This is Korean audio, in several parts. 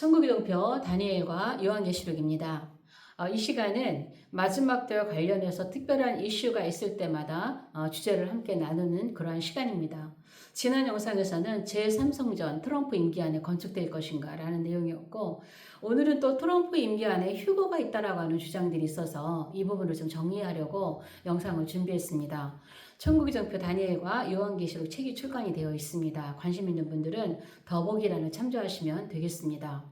천국이동표 다니엘과 요한계시록입니다. 이 시간은 마지막 때와 관련해서 특별한 이슈가 있을 때마다 주제를 함께 나누는 그러한 시간입니다. 지난 영상에서는 제3성전 트럼프 임기 안에 건축될 것인가 라는 내용이었고, 오늘은 또 트럼프 임기 안에 휴거가 있다라고 하는 주장들이 있어서 이 부분을 좀 정리하려고 영상을 준비했습니다. 천국이정표 다니엘과 요한계시록 책이 출간이 되어 있습니다. 관심 있는 분들은 더보기란을 참조하시면 되겠습니다.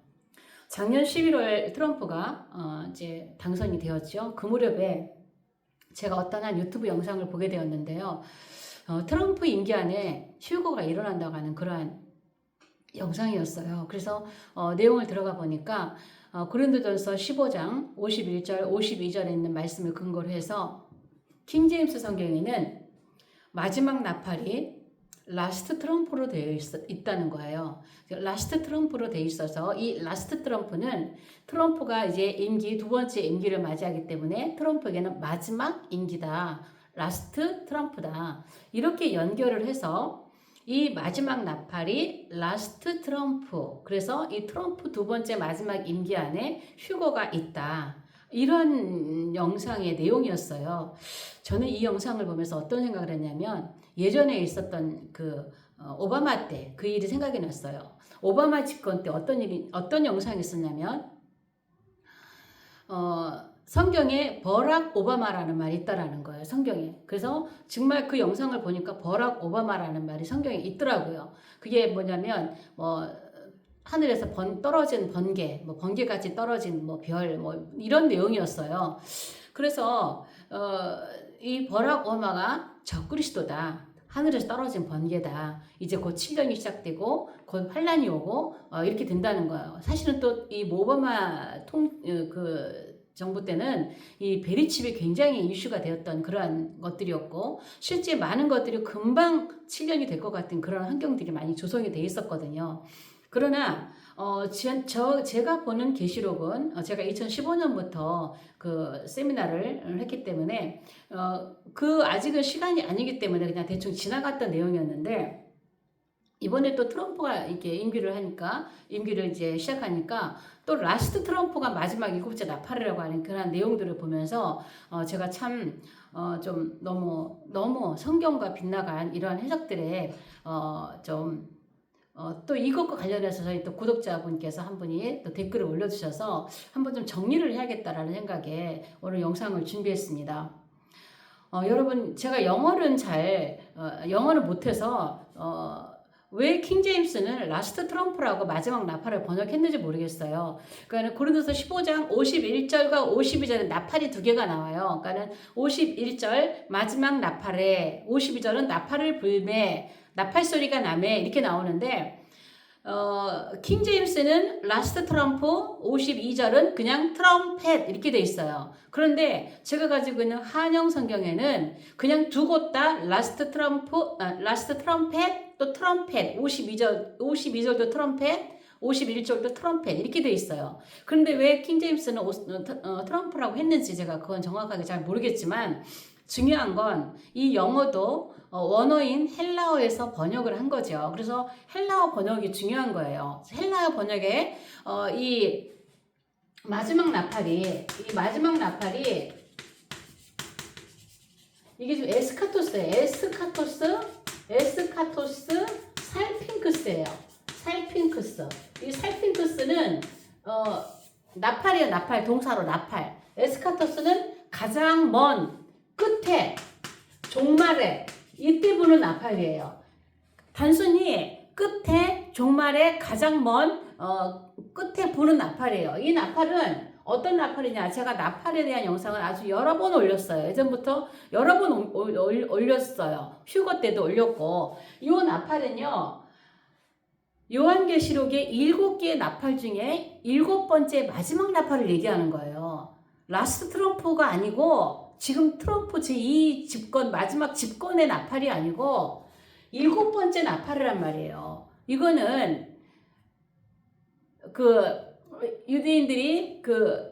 작년 11월 트럼프가 이제 당선이 되었죠. 그 무렵에 제가 어떤 한 유튜브 영상을 보게 되었는데요. 트럼프 임기 안에 휴거가 일어난다고 하는 그러한 영상이었어요. 그래서 내용을 들어가 보니까 고린도전서 15장 51절 52절에 있는 말씀을 근거로 해서 킹제임스 성경에는 마지막 나팔이 라스트 트럼프로 되어 있다는 거예요. 라스트 트럼프로 되어 있어서 이 라스트 트럼프는 트럼프가 이제 임기 두 번째 임기를 맞이하기 때문에 트럼프에게는 마지막 임기다. 라스트 트럼프다. 이렇게 연결을 해서 이 마지막 나팔이 라스트 트럼프. 그래서 이 트럼프 두 번째 마지막 임기 안에 휴거가 있다. 이런 영상의 내용이었어요. 저는 이 영상을 보면서 어떤 생각을 했냐면 예전에 있었던 그 오바마 때 그 일이 생각이 났어요. 오바마 집권 때 어떤 영상이 있었냐면 성경에 버락 오바마라는 말이 있다라는 거예요. 성경에. 그래서 정말 그 영상을 보니까 버락 오바마라는 말이 성경에 있더라고요. 그게 뭐냐면 하늘에서 떨어진 번개, 번개같이 떨어진 별, 이런 내용이었어요. 그래서, 이 버락 오바마가 적그리스도다. 하늘에서 떨어진 번개다. 이제 곧 7년이 시작되고, 곧 환란이 오고, 이렇게 된다는 거예요. 사실은 또 이 오바마 정부 때는 이 베리칩이 굉장히 이슈가 되었던 그러한 것들이었고, 실제 많은 것들이 금방 7년이 될 것 같은 그런 환경들이 많이 조성이 돼 있었거든요. 그러나 제가 보는 계시록은 제가 2015년부터 그 세미나를 했기 때문에 아직은 시간이 아니기 때문에 그냥 대충 지나갔던 내용이었는데, 이번에 또 트럼프가 이렇게 임기를 이제 시작하니까 또 라스트 트럼프가 마지막 7째 나팔이라고 하는 그런 내용들을 보면서 제가 참 좀 너무 성경과 빗나간 이러한 해석들에 또 이것과 관련해서 저희 또 구독자분께서 한 분이 또 댓글을 올려주셔서 한번 좀 정리를 해야겠다라는 생각에 오늘 영상을 준비했습니다. 여러분, 제가 영어를 못해서 왜 킹제임스는 라스트 트럼프라고 마지막 나팔을 번역했는지 모르겠어요. 그러니까 고린도서 15장 51절과 52절에 나팔이 두 개가 나와요. 그러니까 51절 마지막 나팔에 52절은 나팔을 불매 나팔 소리가 나매 이렇게 나오는데 킹제임스는 라스트 트럼프 52절은 그냥 트럼펫 이렇게 돼 있어요. 그런데 제가 가지고 있는 한영 성경에는 그냥 두 곳 다 라스트 트럼펫 또 트럼펫 52절도 트럼펫 51절도 트럼펫 이렇게 돼 있어요. 그런데 왜 킹제임스는 트럼프라고 했는지 제가 그건 정확하게 잘 모르겠지만 중요한 건 이 영어도 원어인 헬라어에서 번역을 한 거죠. 그래서 헬라어 번역이 중요한 거예요. 헬라어 번역에 이 마지막 나팔이 이게 지금 에스카토스예요. 에스카토스 살핑크스예요. 살핑크스. 이 살핑크스는 나팔이에요. 나팔 동사로 나팔. 에스카토스는 가장 먼 끝에 종말에 이때 부는 나팔이에요. 단순히 끝에 종말에 가장 먼 끝에 부는 나팔이에요. 이 나팔은 어떤 나팔이냐? 제가 나팔에 대한 영상을 아주 여러 번 올렸어요. 예전부터 여러 번 올렸어요. 휴거 때도 올렸고, 이 나팔은요, 요한계시록의 7개의 나팔 중에 7번째 마지막 나팔을 얘기하는 거예요. 라스트 트럼프가 아니고 지금 트럼프 제2 집권 마지막 집권의 나팔이 아니고 7번째 나팔이란 말이에요. 이거는 유대인들이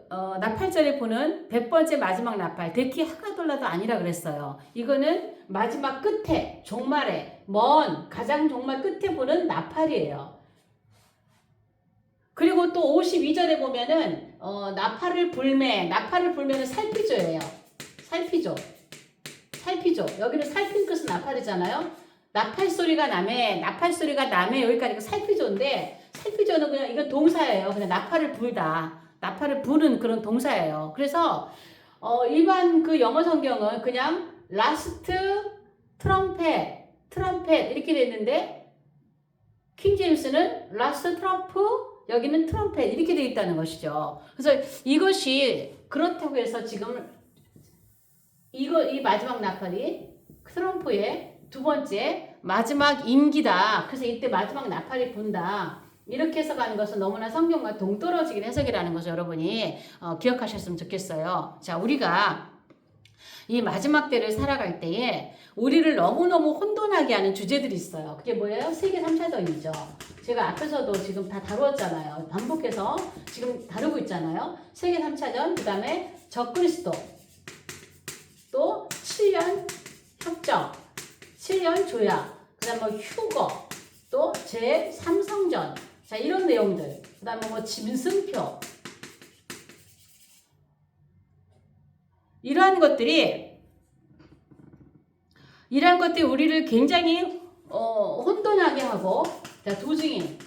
나팔절에 보는 100번째 마지막 나팔 데키 하가돌라도 아니라 그랬어요. 이거는 마지막 끝에 종말에 가장 종말 끝에 보는 나팔이에요. 그리고 또 52절에 보면은 나팔을 불면은 살피조예요. 살피조. 여기는 살핀 것은 나팔이잖아요. 나팔 소리가 나매 여기까지 그 살피조인데, 살피조는 그냥 이건 동사예요. 그냥 나팔을 부는 그런 동사예요. 그래서 일반 그 영어 성경은 그냥 라스트 트럼펫 이렇게 됐는데, 킹제임스는 라스트 트럼프, 여기는 트럼펫 이렇게 되어 있다는 것이죠. 그래서 이것이 그렇다고 해서 지금 이 마지막 나팔이 트럼프의 두 번째 마지막 임기다. 그래서 이때 마지막 나팔이 분다. 이렇게 해석하는 것은 너무나 성경과 동떨어지긴 해석이라는 것을 여러분이 기억하셨으면 좋겠어요. 자, 우리가 이 마지막 때를 살아갈 때에 우리를 너무너무 혼돈하게 하는 주제들이 있어요. 그게 뭐예요? 세계 3차전이죠. 제가 앞에서도 지금 다 다루었잖아요. 반복해서 지금 다루고 있잖아요. 세계 3차전, 그 다음에 적그리스도, 또 7년 협정, 7년 조약, 그 다음에 뭐 휴거, 또 제3성전, 자, 이런 내용들, 그 다음에 뭐 짐승표, 이러한 것들이 우리를 굉장히 혼돈하게 하고, 자, 도중에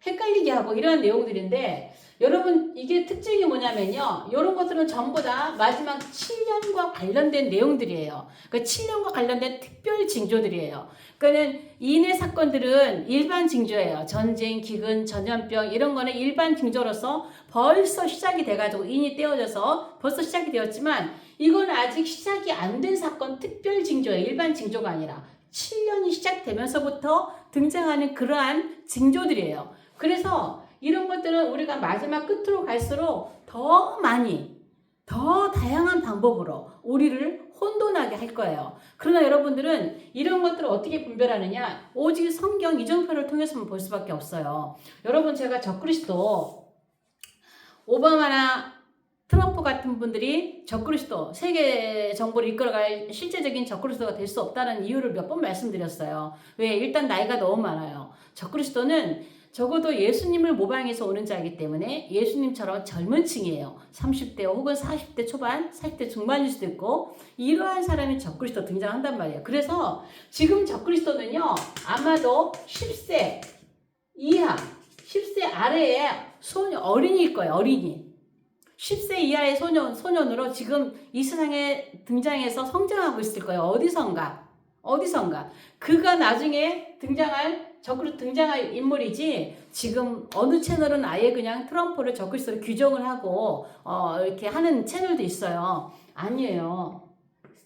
헷갈리게 하고 이런 내용들인데, 여러분 이게 특징이 뭐냐면요, 이런 것들은 전부 다 마지막 7년과 관련된 내용들이에요. 그러니까 7년과 관련된 특별 징조들이에요. 그러니까 인해 사건들은 일반 징조예요. 전쟁, 기근, 전염병 이런 거는 일반 징조로서 벌써 시작이 돼가지고 인이 떼어져서 벌써 시작이 되었지만, 이건 아직 시작이 안 된 사건 특별 징조예요. 일반 징조가 아니라 7년이 시작되면서부터 등장하는 그러한 징조들이에요. 그래서 이런 것들은 우리가 마지막 끝으로 갈수록 더 많이, 더 다양한 방법으로 우리를 혼돈하게 할 거예요. 그러나 여러분들은 이런 것들을 어떻게 분별하느냐? 오직 성경 이정표를 통해서만 볼 수밖에 없어요. 여러분, 제가 적그리스도, 오바마나 트럼프 같은 분들이 적그리스도, 세계 정부를 이끌어갈 실제적인 적그리스도가 될 수 없다는 이유를 몇 번 말씀드렸어요. 왜? 일단 나이가 너무 많아요. 적그리스도는 적어도 예수님을 모방해서 오는 자이기 때문에 예수님처럼 젊은 층이에요. 30대 혹은 40대 초반, 40대 중반일 수도 있고, 이러한 사람이 적그리스도 등장한단 말이에요. 그래서 지금 적그리스도는요, 아마도 10세 이하, 10세 아래의 어린이일 거예요. 어린이. 10세 이하의 소년으로 지금 이 세상에 등장해서 성장하고 있을 거예요. 어디선가. 그가 나중에 적으로 등장할 인물이지, 지금 어느 채널은 아예 그냥 트럼프를 적그리스도로 규정을 하고 이렇게 하는 채널도 있어요. 아니에요.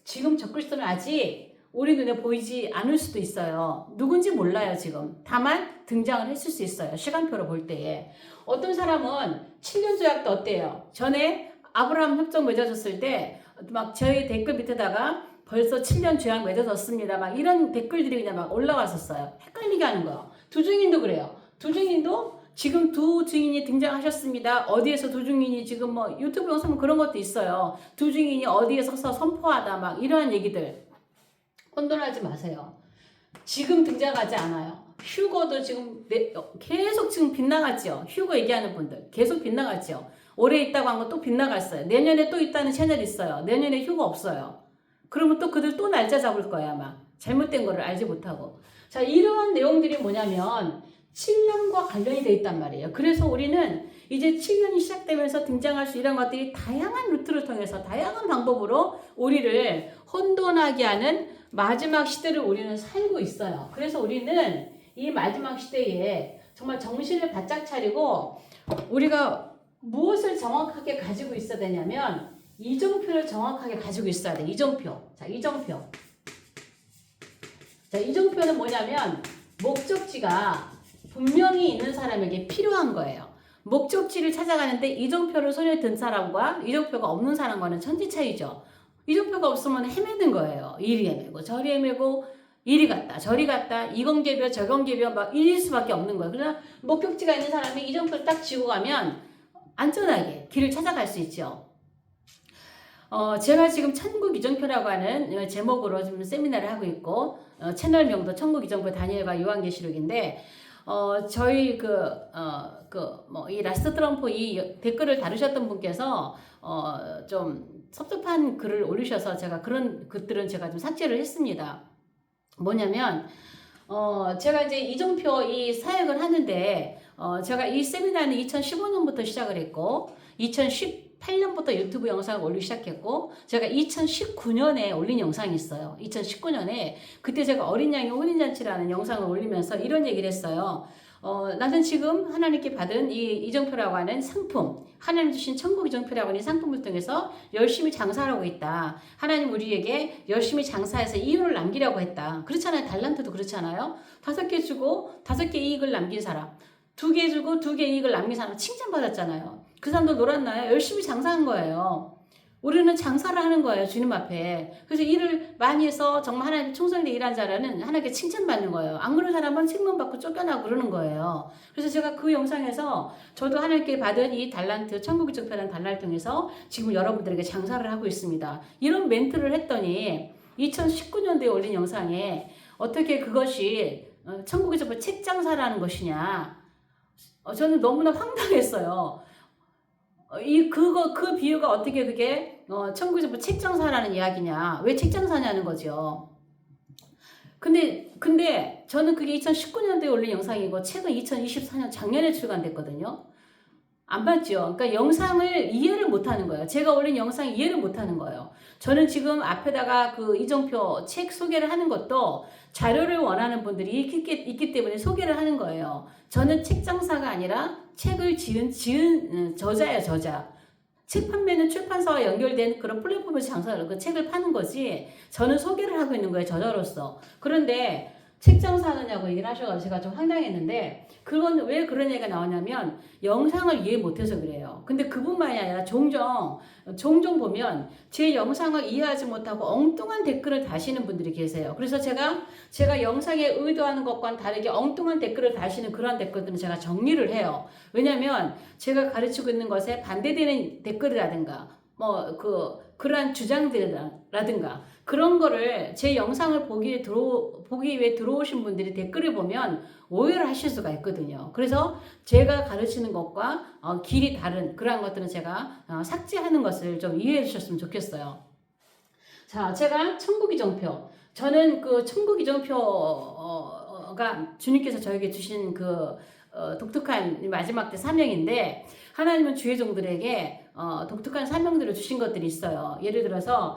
지금 적그리스도는 아직 우리 눈에 보이지 않을 수도 있어요. 누군지 몰라요, 지금. 다만 등장을 했을 수 있어요. 시간표로 볼 때에. 어떤 사람은 7년 조약도 어때요? 전에 아브라함 협정 맺어졌을 때 막 저희 댓글 밑에다가 벌써 7년 조약 맺어졌습니다. 막 이런 댓글들이 그냥 막 올라왔었어요. 헷갈리게 하는 거예요. 두 증인도 그래요. 두 증인도 지금 두 증인이 등장하셨습니다. 어디에서 두 증인이 지금 뭐 유튜브 영상 보면 그런 것도 있어요. 두 증인이 어디에 서서 선포하다 막 이러한 얘기들. 혼돈하지 마세요. 지금 등장하지 않아요. 휴거도 지금 계속 지금 빗나갔죠. 휴거 얘기하는 분들 계속 빗나갔죠. 올해 있다고 한 거 또 빗나갔어요. 내년에 또 있다는 채널이 있어요. 내년에 휴거 없어요. 그러면 또 그들 또 날짜 잡을 거야 아마. 잘못된 거를 알지 못하고. 자, 이러한 내용들이 뭐냐면 7년과 관련이 돼 있단 말이에요. 그래서 우리는 이제 7년이 시작되면서 등장할 수 이런 것들이 다양한 루트를 통해서 다양한 방법으로 우리를 혼돈하게 하는 마지막 시대를 우리는 살고 있어요. 그래서 우리는 이 마지막 시대에 정말 정신을 바짝 차리고 우리가 무엇을 정확하게 가지고 있어야 되냐면 이정표를 정확하게 가지고 있어야 돼. 이정표. 자, 이정표. 자, 이정표는 뭐냐면 목적지가 분명히 있는 사람에게 필요한 거예요. 목적지를 찾아가는데 이정표를 손에 든 사람과 이정표가 없는 사람과는 천지 차이죠. 이정표가 없으면 헤매는 거예요. 이리 헤매고 저리 헤매고 이리 갔다 저리 갔다 이경계벼 저경계벼 막 이릴 수밖에 없는 거예요. 그러나 목적지가 있는 사람이 이정표를 딱 쥐고 가면 안전하게 길을 찾아갈 수 있죠. 제가 지금 천국 이정표라고 하는 제목으로 지금 세미나를 하고 있고 채널명도 천국 이정표 다니엘과 요한계시록인데 저희 이 라스트 트럼프 이 댓글을 다루셨던 분께서, 좀 섭섭한 글을 올리셔서 제가 그런 글들은 제가 좀 삭제를 했습니다. 뭐냐면, 제가 이제 이정표 이 사역을 하는데, 제가 이 세미나는 2015년부터 시작을 했고, 2018년부터 유튜브 영상을 올리기 시작했고, 제가 2019년에 올린 영상이 있어요. 2019년에, 그때 제가 어린 양의 혼인잔치라는 영상을 올리면서 이런 얘기를 했어요. 나는 지금 하나님께 받은 이 이정표라고 하는 상품, 하나님 주신 천국 이정표라고 하는 상품을 통해서 열심히 장사하고 있다. 하나님 우리에게 열심히 장사해서 이윤을 남기라고 했다. 그렇잖아요. 달란트도 그렇잖아요. 5개 주고 5개 이익을 남긴 사람, 2개 주고 2개 이익을 남긴 사람 칭찬받았잖아요. 그 사람들 놀았나요? 열심히 장사한 거예요. 우리는 장사를 하는 거예요. 주님 앞에. 그래서 일을 많이 해서 정말 하나님 충성되 일한 자라는 하나님께 칭찬받는 거예요. 안 그런 사람은 책망받고 쫓겨나고 그러는 거예요. 그래서 제가 그 영상에서 저도 하나님께 받은 이 달란트, 천국의 정표라는 달란트를 통해서 지금 여러분들에게 장사를 하고 있습니다. 이런 멘트를 했더니 2019년도에 올린 영상에 어떻게 그것이 천국의 정표 책 장사라는 것이냐. 저는 너무나 황당했어요. 그 비유가 어떻게 그게, 천국에서 책 장사라는 이야기냐. 왜 책 장사냐는 거죠. 근데 저는 그게 2019년도에 올린 영상이고, 책은 2024년 작년에 출간됐거든요. 안 봤죠? 그러니까 영상을 이해를 못 하는 거예요. 제가 올린 영상 이해를 못 하는 거예요. 저는 지금 앞에다가 그 이정표 책 소개를 하는 것도 자료를 원하는 분들이 있기 때문에 소개를 하는 거예요. 저는 책 장사가 아니라 책을 지은 저자예요, 저자. 책 판매는 출판사와 연결된 그런 플랫폼에서 장사를, 그 책을 파는 거지. 저는 소개를 하고 있는 거예요, 저자로서. 그런데 책 장사하느냐고 얘기를 하셔가지고 제가 좀 황당했는데, 그건 왜 그런 얘기가 나오냐면 영상을 이해 못해서 그래요. 근데 그뿐만이 아니라 종종 보면 제 영상을 이해하지 못하고 엉뚱한 댓글을 다시는 분들이 계세요. 그래서 제가 영상에 의도하는 것과는 다르게 엉뚱한 댓글을 다시는 그런 댓글들은 제가 정리를 해요. 왜냐면 제가 가르치고 있는 것에 반대되는 댓글이라든가 그러한 주장들이라든가 그런 거를 제 영상을 보기 위해 들어오신 분들이 댓글을 보면 오해를 하실 수가 있거든요. 그래서 제가 가르치는 것과 길이 다른 그러한 것들은 제가 삭제하는 것을 좀 이해해 주셨으면 좋겠어요. 자, 제가 천국이정표. 저는 그 천국이정표가 주님께서 저에게 주신 독특한 마지막 때 사명인데, 하나님은 주의 종들에게 독특한 사명들을 주신 것들이 있어요. 예를 들어서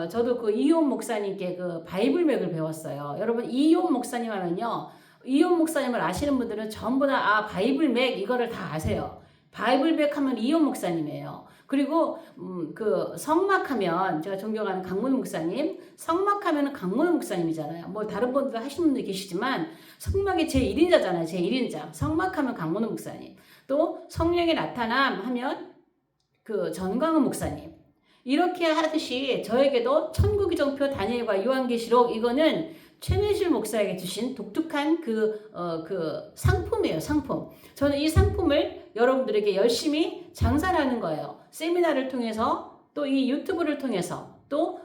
저도 그 이온 목사님께 그 바이블맥을 배웠어요. 여러분 이온 목사님 하면요, 이온 목사님을 아시는 분들은 전부 다 바이블맥 이거를 다 아세요. 바이블맥 하면 이온 목사님이에요. 그리고 그 성막하면 제가 존경하는 강문우 목사님, 성막하면 강문우 목사님이잖아요. 뭐 다른 분들 하시는 분들 계시지만 성막의 제1인자잖아요. 제1인자. 성막하면 강문우 목사님. 또 성령의 나타남 하면 그 전광훈 목사님. 이렇게 하듯이 저에게도 천국이정표, 다니엘과 요한계시록, 이거는 최민실 목사에게 주신 독특한 그 상품이에요, 상품. 저는 이 상품을 여러분들에게 열심히 장사를 하는 거예요. 세미나를 통해서, 또 이 유튜브를 통해서, 또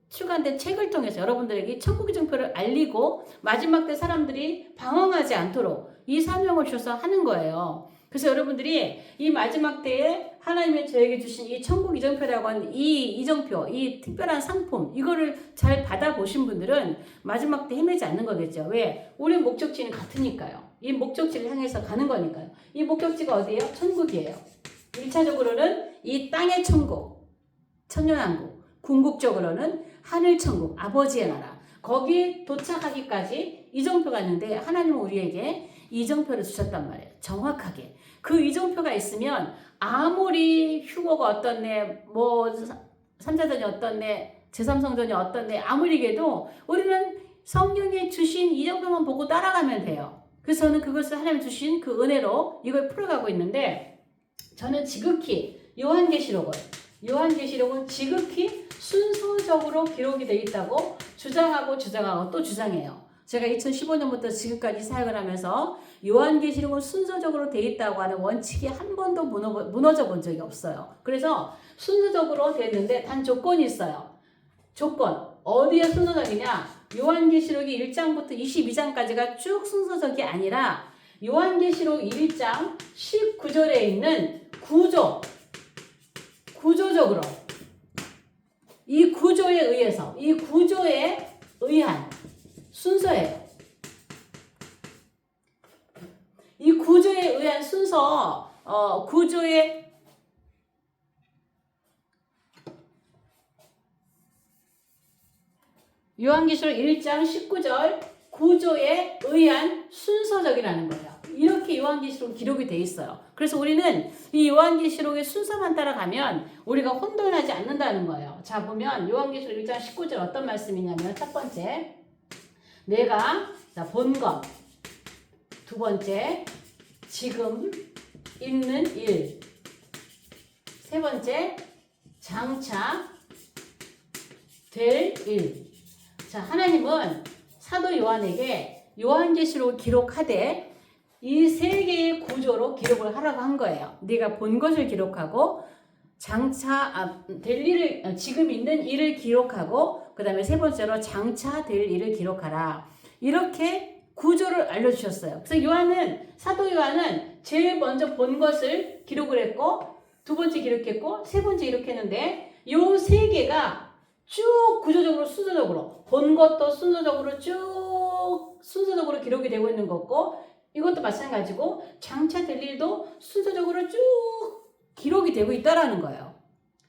출간된 책을 통해서 여러분들에게 천국이정표를 알리고 마지막 때 사람들이 방황하지 않도록 이 사명을 주셔서 하는 거예요. 그래서 여러분들이 이 마지막 때에 하나님이 저에게 주신 이 천국 이정표라고 하는 이 이정표, 이 특별한 상품, 이거를 잘 받아보신 분들은 마지막 때 헤매지 않는 거겠죠. 왜? 우리 목적지는 같으니까요. 이 목적지를 향해서 가는 거니까요. 이 목적지가 어디예요? 천국이에요. 1차적으로는 이 땅의 천국, 천년왕국. 궁극적으로는 하늘천국, 아버지의 나라. 거기에 도착하기까지 이정표가 있는데, 하나님은 우리에게 이정표를 주셨단 말이에요. 정확하게. 그 이정표가 있으면 아무리 휴거가 어떻네, 뭐 삼자전이 어떻네, 제3성전이 어떻네, 아무리 얘기해도 우리는 성경에 주신 이정표만 보고 따라가면 돼요. 그래서 저는 그것을 하나님 주신 그 은혜로 이걸 풀어가고 있는데, 저는 지극히 요한계시록은 지극히 순서적으로 기록이 되어 있다고 주장하고 또 주장해요. 제가 2015년부터 지금까지 사역을 하면서 요한계시록은 순서적으로 되어 있다고 하는 원칙이 한 번도 무너져 본 적이 없어요. 그래서 순서적으로 되어 있는데 단 조건이 있어요. 조건. 어디에 순서적이냐? 요한계시록이 1장부터 22장까지가 쭉 순서적이 아니라 요한계시록 1장 19절에 있는 구조적으로 이 구조에 의해서 이 구조에 의한 순서예요. 이 구조에 의한 순서, 구조의 요한계시록 1장 19절 구조에 의한 순서적이라는 거예요. 이렇게 요한계시록 기록이 돼 있어요. 그래서 우리는 이 요한계시록의 순서만 따라가면 우리가 혼돈하지 않는다는 거예요. 자, 보면 요한계시록 1장 19절 어떤 말씀이냐면 첫 번째, 내가 본 것. 두 번째, 지금 있는 일. 세 번째, 장차 될 일. 자, 하나님은 사도 요한에게 요한계시록을 기록하되 이 세 개의 구조로 기록을 하라고 한 거예요. 네가 본 것을 기록하고 장차 될 일을, 지금 있는 일을 기록하고 그 다음에 세 번째로 장차 될 일을 기록하라. 이렇게 구조를 알려주셨어요. 그래서 사도 요한은 제일 먼저 본 것을 기록을 했고, 두 번째 기록했고, 세 번째 기록했는데, 요 세 개가 쭉 구조적으로, 순서적으로, 본 것도 순서적으로 쭉, 순서적으로 기록이 되고 있는 거고, 이것도 마찬가지고, 장차 될 일도 순서적으로 쭉 기록이 되고 있다라는 거예요.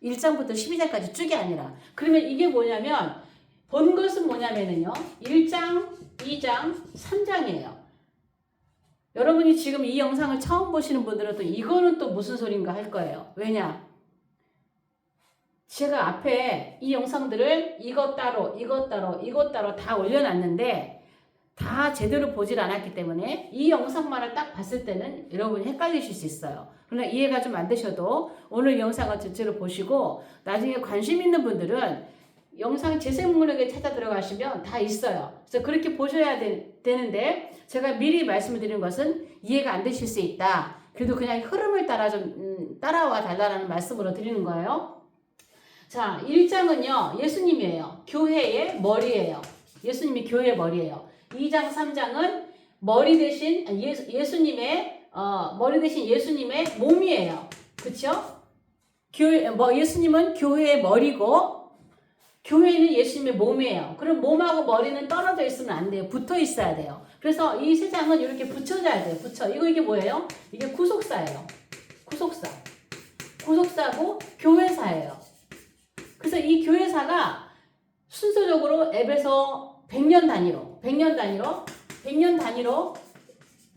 1장부터 12장까지 쭉이 아니라. 그러면 이게 뭐냐면, 본 것은 뭐냐면요, 1장, 2장, 3장이에요. 여러분이 지금 이 영상을 처음 보시는 분들은 또 이거는 또 무슨 소린가 할 거예요. 왜냐? 제가 앞에 이 영상들을 이것 따로 다 올려놨는데 다 제대로 보질 않았기 때문에 이 영상만을 딱 봤을 때는 여러분이 헷갈리실 수 있어요. 그러나 이해가 좀 안 되셔도 오늘 영상을 전체로 보시고 나중에 관심 있는 분들은 영상 재생목록에 찾아 들어가시면 다 있어요. 그래서 그렇게 보셔야 되는데 제가 미리 말씀을 드리는 것은 이해가 안 되실 수 있다. 그래도 그냥 흐름을 따라 좀 따라와 달라는 말씀으로 드리는 거예요. 자, 1장은요. 예수님이에요. 교회의 머리예요. 예수님이 교회의 머리예요. 2장, 3장은 머리 대신 예수님의 머리 대신 예수님의 몸이에요. 그렇죠? 예수님은 교회의 머리고 교회는 예수님의 몸이에요. 그럼 몸하고 머리는 떨어져 있으면 안 돼요. 붙어 있어야 돼요. 그래서 이 세 장은 이렇게 붙여져야 돼요. 이게 뭐예요? 이게 구속사예요. 구속사고 교회사예요. 그래서 이 교회사가 순서적으로 에베소 100년 단위로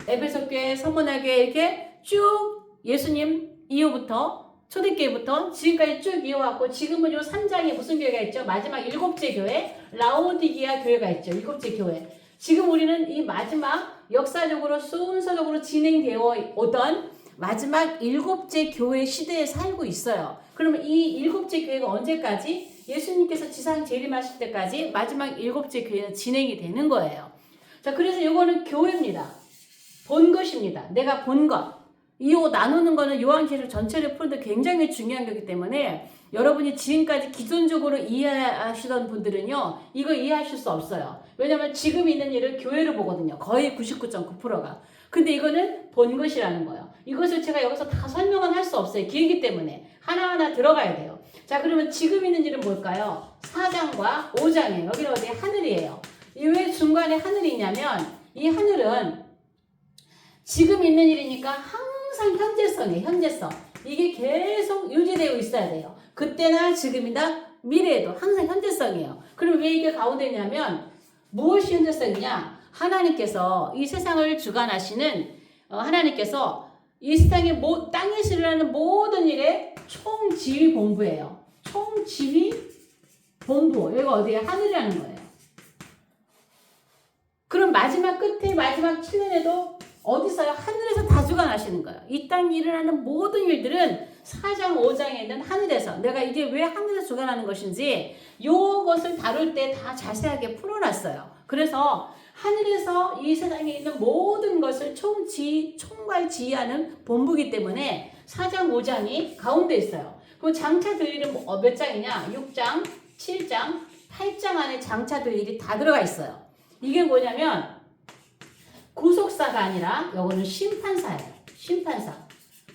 에베소 교회, 서문화 교회 이렇게 쭉 예수님 이후부터 초대교회부터 지금까지 쭉 이어왔고 지금은 요 3장에 무슨 교회가 있죠? 마지막 7째 교회 라오디게아 교회가 있죠. 7째 교회. 지금 우리는 이 마지막 역사적으로 순서적으로 진행되어 오던 마지막 7째 교회 시대에 살고 있어요. 그러면 이 7째 교회가 언제까지? 예수님께서 지상 재림하실 때까지 마지막 7째 교회는 진행이 되는 거예요. 자, 그래서 요거는 교회입니다. 본 것입니다. 내가 본 것. 이 나누는 거는 요한계시록 전체를 푸는데 굉장히 중요한 거기 때문에 여러분이 지금까지 기존적으로 이해하시던 분들은요, 이거 이해하실 수 없어요. 왜냐면 지금 있는 일을 교회로 보거든요. 거의 99.9%가. 근데 이거는 본 것이라는 거예요. 이것을 제가 여기서 다 설명은 할 수 없어요. 길기 때문에. 하나하나 들어가야 돼요. 자, 그러면 지금 있는 일은 뭘까요? 4장과 5장이에요. 여기는 어디? 하늘이에요. 이 왜 중간에 하늘이 있냐면 이 하늘은 지금 있는 일이니까 항상 현재성. 이게 계속 유지되어 있어야 돼요. 그때나 지금이나 미래에도 항상 현재성이에요. 그럼 왜 이게 가운데 있냐면 무엇이 현재성이냐? 하나님께서 이 세상을 주관하시는 하나님께서 이 세상의 땅에서 일어나는 모든 일의 총지휘 본부예요. 총지휘 본부. 여기가 어디에? 하늘이라는 거예요. 그럼 마지막 끝에 마지막 7년에도 어디서요? 하늘에서 다 주관하시는 거예요. 이 땅에 일어나는 모든 일들은 4장, 5장에 있는 하늘에서 내가 이게 왜 하늘에서 주관하는 것인지 요것을 다룰 때 다 자세하게 풀어놨어요. 그래서 하늘에서 이 세상에 있는 모든 것을 총괄 지휘하는 본부이기 때문에 4장, 5장이 가운데 있어요. 그럼 장차 될 일은 몇 장이냐? 6장, 7장, 8장 안에 장차될 일이 다 들어가 있어요. 이게 뭐냐면 구속사가 아니라 요거는 심판사예요. 심판사.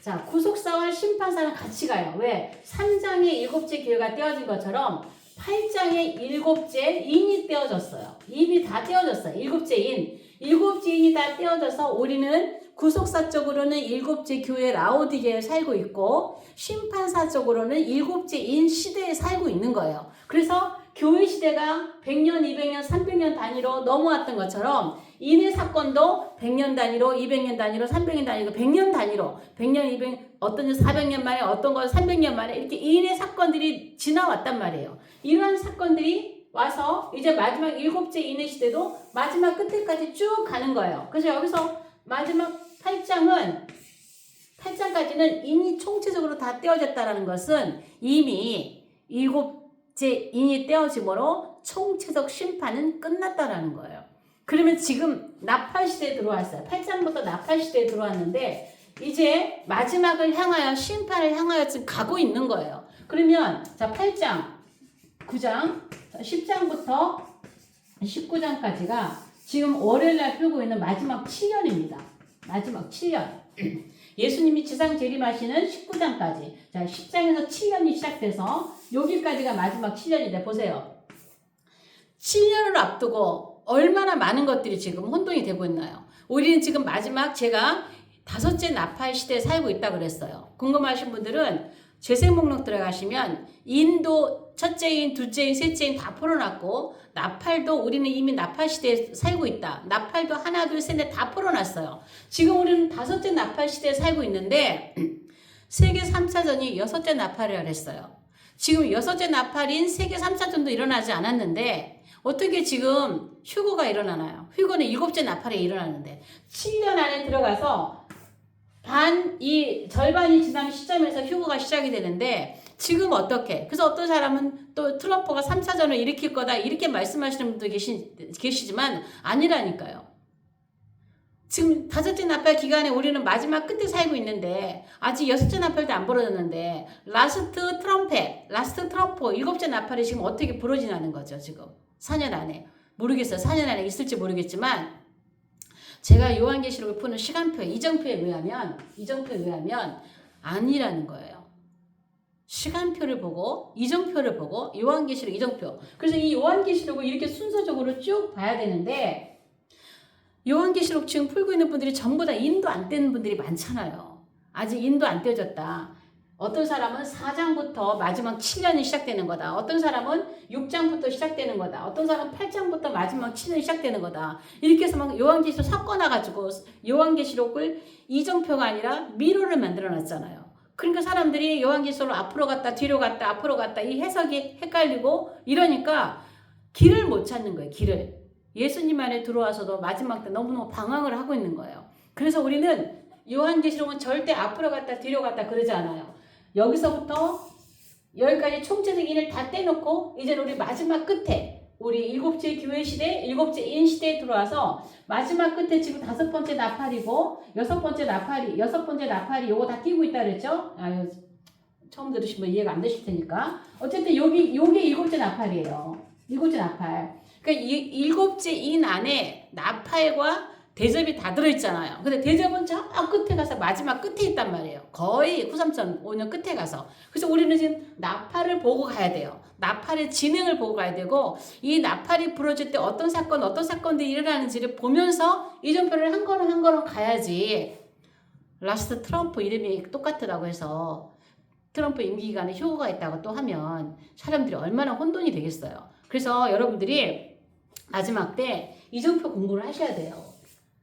자, 구속사와 심판사는 같이 가요. 왜? 3장에 7째 기회가 떼어진 것처럼 8장에 7째 인이 떼어졌어요. 입이 다 떼어졌어요. 7째 인. 7째 인이 다 떼어져서 우리는 구속사적으로는 7째 교회 라오디게에 살고 있고 심판사적으로는 7째 인 시대에 살고 있는 거예요. 그래서 교회 시대가 100년, 200년, 300년 단위로 넘어왔던 것처럼 인의 사건도 100년 단위로, 200년 단위로, 300년 단위로, 100년 단위로, 100년, 200, 어떤 건 400년 만에, 어떤 건 300년 만에 이렇게 인의 사건들이 지나왔단 말이에요. 이러한 사건들이 와서 이제 마지막 7째 인의 시대도 마지막 끝에까지 쭉 가는 거예요. 그래서 여기서 마지막 8장까지는 인이 총체적으로 다 떼어졌다는 것은 이미 7째 인이 떼어짐으로 총체적 심판은 끝났다라는 거예요. 그러면 지금 나팔시대에 들어왔어요. 8장부터 나팔시대에 들어왔는데 이제 마지막을 향하여 심판을 향하여 지금 가고 있는 거예요. 그러면 자 8장, 9장, 10장부터 19장까지가 지금 월요일날 풀고 있는 마지막 7년입니다. 마지막 7년. 예수님이 지상 재림하시는 19장까지. 자 10장에서 7년이 시작돼서 여기까지가 마지막 7년인데 보세요. 7년을 앞두고 얼마나 많은 것들이 지금 혼돈이 되고 있나요? 우리는 지금 마지막 제가 5째 나팔 시대에 살고 있다 그랬어요. 궁금하신 분들은 재생 목록 들어가시면 인도 첫째 인, 둘째 인, 셋째 인 다 풀어놨고 나팔도 우리는 이미 나팔 시대에 살고 있다. 나팔도 하나, 둘, 셋, 넷 다 풀어놨어요. 지금 우리는 5째 나팔 시대에 살고 있는데 세계 3차전이 6째 나팔이라 했어요. 지금 6째 나팔인 세계 3차전도 일어나지 않았는데 어떻게 지금 휴거가 일어나나요? 휴거는 7째 나팔에 일어나는데 7년 안에 들어가서 이 절반이 지난 시점에서 휴거가 시작이 되는데 지금 어떻게? 그래서 어떤 사람은 또 트럼프가 3차전을 일으킬 거다 이렇게 말씀하시는 분도 계시지만 아니라니까요. 지금 5째 나팔 기간에 우리는 마지막 끝에 살고 있는데 아직 6째 나팔도 안 벌어졌는데 라스트 트럼펫, 라스트 트럼프 7째 나팔이 지금 어떻게 부러지냐는 거죠. 지금 4년 안에. 모르겠어요. 4년 안에 있을지 모르겠지만 제가 요한계시록을 푸는 시간표, 이정표에 의하면 아니라는 거예요. 시간표를 보고 이정표를 보고 요한계시록 이정표. 그래서 이 요한계시록을 이렇게 순서적으로 쭉 봐야 되는데 요한계시록 지금 풀고 있는 분들이 전부 다 인도 안 떼는 분들이 많잖아요. 아직 인도 안 떼어졌다. 어떤 사람은 4장부터 마지막 7년이 시작되는 거다. 어떤 사람은 6장부터 시작되는 거다. 어떤 사람은 8장부터 마지막 7년이 시작되는 거다. 이렇게 해서 막 요한계시록 섞어놔가지고 요한계시록을 이정표가 아니라 미로를 만들어 놨잖아요. 그러니까 사람들이 요한계시록을 앞으로 갔다 뒤로 갔다 앞으로 갔다 이 해석이 헷갈리고 이러니까 길을 못 찾는 거예요. 길을. 예수님 안에 들어와서도 마지막 때 너무너무 방황을 하고 있는 거예요. 그래서 우리는 요한계시록은 절대 앞으로 갔다 뒤로 갔다 그러지 않아요. 여기서부터 여기까지 총체적 인을 다 떼놓고 이제 우리 마지막 끝에 우리 7째 교회 시대, 7째 인 시대에 들어와서 마지막 끝에 지금 5번째 나팔이고 6번째 나팔이 요거 다 끼고 있다 그랬죠? 처음 들으시면 이해가 안 되실 테니까. 어쨌든 요게 7째 나팔이에요. 7째 나팔. 그러니까 7째 인 안에 나팔과 대접이 다 들어있잖아요. 근데 대접은 저 끝에 가서 마지막 끝에 있단 말이에요. 거의 93.5년 끝에 가서. 그래서 우리는 지금 나팔을 보고 가야 돼요. 나팔의 진행을 보고 가야 되고 이 나팔이 부러질 때 어떤 사건들이 일어나는지를 보면서 이정표를 한 걸음 가야지. 라스트 트럼프 이름이 똑같다고 해서 트럼프 임기 기간에 휴거가 있다고 또 하면 사람들이 얼마나 혼돈이 되겠어요. 그래서 여러분들이 마지막 때 이정표 공부를 하셔야 돼요.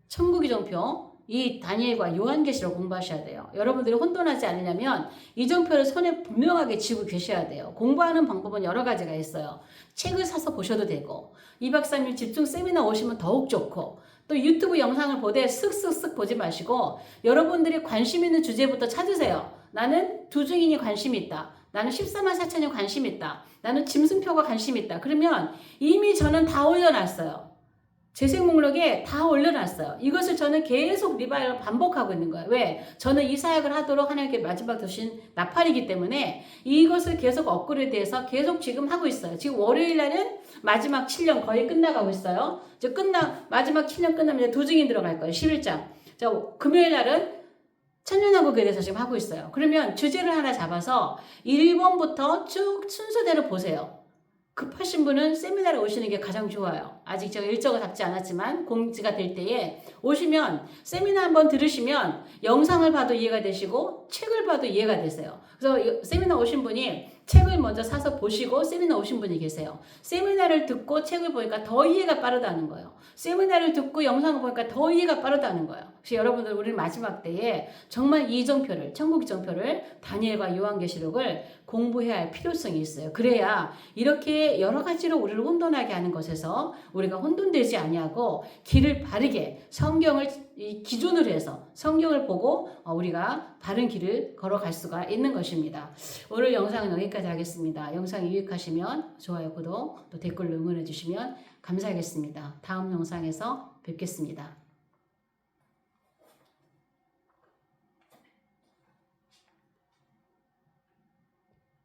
천국 이정표, 이 다니엘과 요한계시록 공부하셔야 돼요. 여러분들이 혼돈하지 않으려면 이정표를 손에 분명하게 쥐고 계셔야 돼요. 공부하는 방법은 여러 가지가 있어요. 책을 사서 보셔도 되고 2박 3일 집중 세미나 오시면 더욱 좋고 또 유튜브 영상을 보되 쓱쓱쓱 보지 마시고 여러분들이 관심 있는 주제부터 찾으세요. 나는 두중인이 관심이 있다. 나는 14만 4천이 관심이 있다. 나는 짐승표가 관심이 있다. 그러면 이미 저는 다 올려놨어요. 재생 목록에 다 올려놨어요. 이것을 저는 계속 리바이를 반복하고 있는 거예요. 왜? 저는 이 사역을 하도록 하나님께 마지막 주신 나팔이기 때문에 이것을 계속 업그레이드해서 계속 지금 하고 있어요. 지금 월요일 날은 마지막 7년 거의 끝나가고 있어요. 이제 마지막 7년 끝나면 이제 도중이 들어갈 거예요. 11장. 자, 금요일 날은 천년왕국에 대해서 지금 하고 있어요. 그러면 주제를 하나 잡아서 1번부터 쭉 순서대로 보세요. 급하신 분은 세미나를 오시는 게 가장 좋아요. 아직 제가 일정을 잡지 않았지만 공지가 될 때에 오시면 세미나 한번 들으시면 영상을 봐도 이해가 되시고 책을 봐도 이해가 되세요. 그래서 세미나 오신 분이 책을 먼저 사서 보시고 세미나 오신 분이 계세요. 세미나를 듣고 책을 보니까 더 이해가 빠르다는 거예요. 세미나를 듣고 영상을 보니까 더 이해가 빠르다는 거예요. 그래서 여러분들 우리 마지막 때에 정말 이정표를 천국 이정표를 다니엘과 요한계시록을 공부해야 할 필요성이 있어요. 그래야 이렇게 여러 가지로 우리를 혼돈하게 하는 것에서 우리가 혼돈되지 아니하고 길을 바르게 성경을 기준으로 해서 성경을 보고 우리가 바른 길을 걸어갈 수가 있는 것입니다. 오늘 영상은 여기까지 하겠습니다. 영상이 유익하시면 좋아요, 구독, 또 댓글로 응원해 주시면 감사하겠습니다. 다음 영상에서 뵙겠습니다.